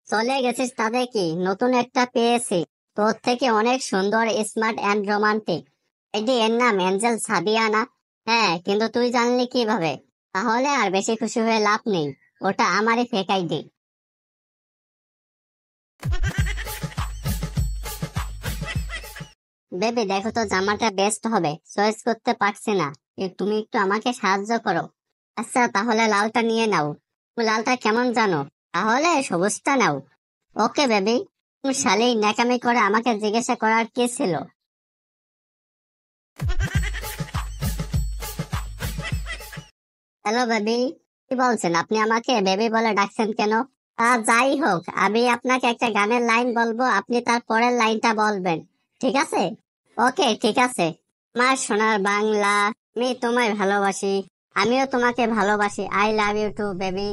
চলে গেছিস তাতে কি, নতুন একটা পেয়েছি তোর থেকে অনেক সুন্দর, স্মার্ট এন্ড রোমান্টিক। এটি এর নাম এঞ্জেল সাদিয়ানা। হ্যাঁ, কিন্তু তুই জানলি কিভাবে? তাহলে আর বেশি খুশি হয়ে লাভ নেই, ওটা আমারই ফেক আইডি। বেবি দেখো তো, জামাটা বেস্ট হবে, চয়েস করতে পারছি না। তুমি একটু আমাকে সাহায্য করো। আচ্ছা তাহলে লালটা নিয়ে নাও। তুমি লালটা কেমন জানো? তাহলে সবুজটা নাও। Okay baby. তুমি শালি ন্যাকামি করে আমাকে জিজ্ঞাসা করার কি ছিল? Hello baby. কি বলছেন? আপনি আমাকে বেবি বলে ডাকছেন কেন? তা যাই হোক, আমি আপনাকে একটা গানের লাইন বলবো, আপনি তার পরের লাইনটা বলবেন, ঠিক আছে? ওকে ঠিক আছে। আমার সোনার বাংলা, আমি তোমায় ভালোবাসি। আমিও তোমাকে ভালোবাসি। I love you too baby.